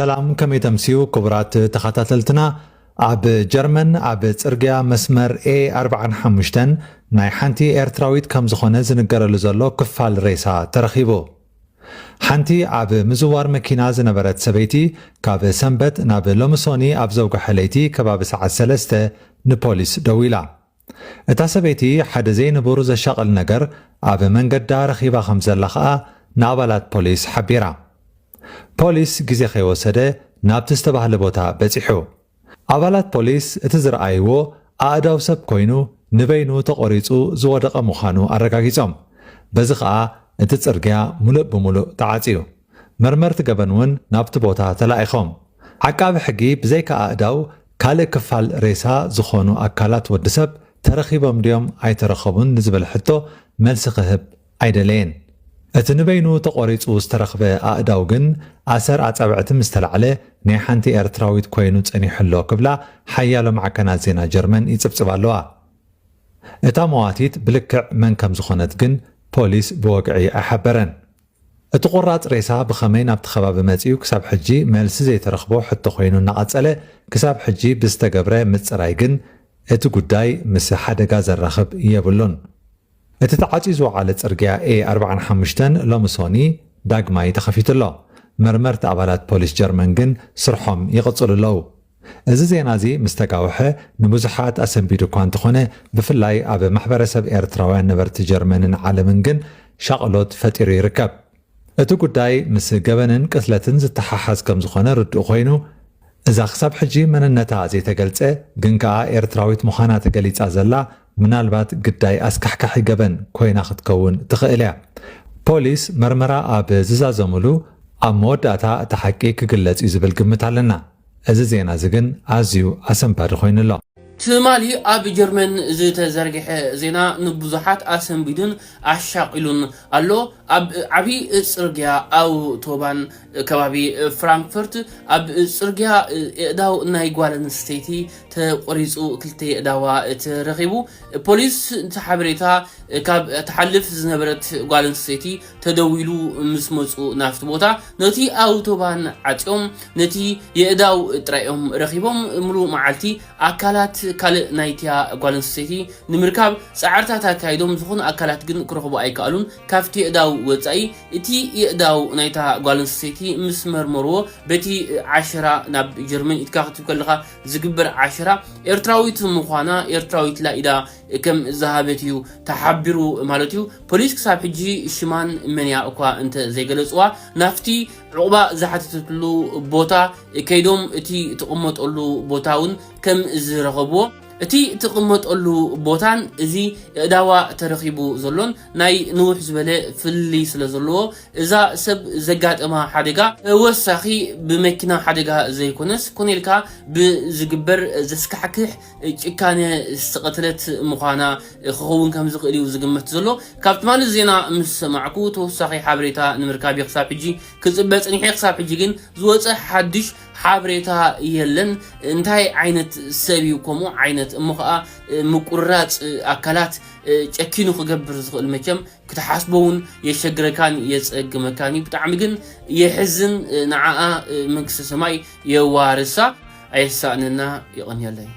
سلام كمي تمسيو كبرات تخاتلتنا عب جرمن عب صرغيا مسمر A45 ناي حنتي ايرتراويت كم زخونه زنگرلو زلو كفال ريسا ترخيبو حنتي عب مزوار مكينا زنبرت سبيتي كاب سنبت ناب لومسوني عب زوج حليتي كباب ساعة 3 نبوليس دويلا اتا سبيتي حد زين بروز الشغل نجر عب منقد رخيبا خمزلخا نابلات بوليس حبيرا بوليس جزي خيوسده ناب تستبهل بوتا بصيحو አባላት ፖሊስ እቲ ዝረኣይዎ ኣእዳው ሰብ ኮይኑ ንበይኑ ተቆሪጹ ዝወደቐ ምዃኑ ኣረጋጊጾም በዚ ከዓ እቲ ጽርግያ ሙሉእ ብምሉእ ተዓጽዩ መርመርቲ ገበን እውን ናብቲ ቦታ ተላኢኾም ዓቃቢ ሕጊ ብዘይካ ኣእዳው ካልእ ክፋል ሬሳ ዝኾኑ ኣካላት ወዲ ሰብ ተረኺቦም ድዮም ኣይተረኸቡን ንዝብል ሕቶ መልሲ ክህብ ኣይደለየን እቲ ንበይኑ ተቆሪጹ ዝተረኽበ ኣእዳው ግን ኣሰር ኣጻብዕቲ ምስ ተላዕለ ናይ ሓንቲ ኤርትራዊት ኮይኑ ጸኒሕሎ ክብላ ሓያሎ ማዕከናት ዜና ጀርመን ይጽብጽብ ኣለዋ እታ መዋቲት ብልክዕ መን ከም ዝኾነት ግን ፖሊስ ብወግዒ ኣይሓበረን እቲ ቁራጽ ሬሳ ብኸመይ ናብቲ ከባቢ መጺኡ ክሳብ ሕጂ መልሲ ዘይተረኽቦ ሕቶ ኮይኑ እናቐጸለ ክሳብ ሕጂ ብዝተገብረ ምጽራይ ግን እቲ ጉዳይ ምስ ሓደጋ ዘራኽብ የብሉን እቲ ተዓጺዙ ዝወዓለ ጽርግያ A45 ሎምሶኒ ዳግማይ ተኸፊቱሎ መርመርቲ ኣባላት ፖሊስ ጀርመን ግን ስርሖም ይቕጽሉ ኣለዉ እዚ ዜና እዚ ምስ ተጋውሐ ንብዙሓት ኣሰንቢዱ እኳ እንተኾነ ብፍላይ ኣብ ማሕበረሰብ ኤርትራውያን ነበርቲ ጀርመንን ዓለምን ግን ሻቕሎት ፈጢሩ ይርከብ እቲ ጉዳይ ምስ ገበንን ቅትለትን ዝተሓሓዝ ከም ዝኾነ ርድኡ ኮይኑ እዛ ክሳብ ሕጂ መንነታ ዘይተገልጸ ግን ከዓ ኤርትራዊት ምዃና ተገሊጻ ዘላ ምናልባት ግዳይ ኣስካሕካሒ ገበን ኮይና ክትከውን ትኽእል እያ ፖሊስ መርመራ ኣብ ዝዛዘሙሉ ኣብ መወዳእታ እቲ ሓቂ ክግለጽ እዩ ዝብል ግምት ኣለና እዚ ዜና እዚ ግን ኣዝዩ ኣሰንባዲ ኮይኑሎ ትማሊ ኣብ ጀርመን ዝተዘርግሐ ዜና ንብዙሓት ኣሰንቢዱን ኣሻቂሉን ኣሎ ኣብ ዓቢ ጽርግያ ኣውቶባን ከባቢ ፍራንክፈርት ኣብ ጽርግያ እዳው ናይ ጓል ኣንስተይቲ ተቆሪጹ ክልተ እዳዋ ተረኺቡ ፖሊስ ተሓበሬታ ካብ ተሓልፍ ዝነበረት ጓል ኣንስተይቲ ተደዊሉ ምስ መጹ ናፍቲ ቦታ ነቲ ኣውቶባን ዓጽዮም ነቲ የእዳው ጥራዮም ረኺቦም ሙሉእ መዓልቲ ኣካላት ካልእ ናይቲያ ጓል ኣንስተይቲ ንምርካብ ጻዕርታት ኣካይዶም ዝኾኑ ኣካላት ግን ክረኽቡ ኣይከኣሉን ካብቲ እዳው ወጻኢ እቲ የእዳው ናይታ ጓል ኣንስተይቲ ምስ መርመርዎ በቲ 10 ናብ ጀርመን ኢትካ ክትብ ከለኻ ዝግበር 10 ኤርትራዊት ምዃና ኤርትራዊት ላኢዳ ከም ዝሃበት እዩ ተሓቢሩ ማለት እዩ ፖሊስ ክሳብ ሕጂ ሽማን መንያ እኳ እንተ ዘይገለጽዋ ናፍቲ ዕቑባ ዝሓተተሉ ቦታ ከይዶም እቲ ተቐመጠሉ ቦታውን ከም ዝረኸብዎ እቲ ተቐመጠሉ ቦታን እዚ እዳዋ ተረኺቡ ዘሎን ናይ ንውሕ ዝበለ ፍሊ ስለ ዘለዎ እዛ ሰብ ዘጋጠማ ሓደጋ ወሳኺ ብመኪና ሓደጋ ዘይኮነስ ኮነልካ ብዝግበር ዘስካሕክሕ ጭካነ ዝተቐተለት ምዃና ክኸውን ከም ዝኽእል እዩ ዝግመት ዘሎ ካብቲ ማለት ዜና ምስ ሰማዕኩ ተወሳኺ ሓበሬታ ንምርካብ ክሳብ ሕጂ ክጽበ ጽኒሐ ክሳብ ሕጂ ግን ዝወፀ ሓድሽ ሓበሬታ የለን እንታይ ዓይነት ሰብ እዩ ከምኡ ዓይነት እሞ ከዓ ምቁራጽ ኣካላት ጨኪኑ ክገብር ዝኽእል መቸም ክትሓስበውን የሸግረካን የጸግመካን ብጣዕሚ ግን የሕዝን ንዓኣ መንግስቲ ሰማይ የዋርሳ ኣይሳእንና ይቕንየለይ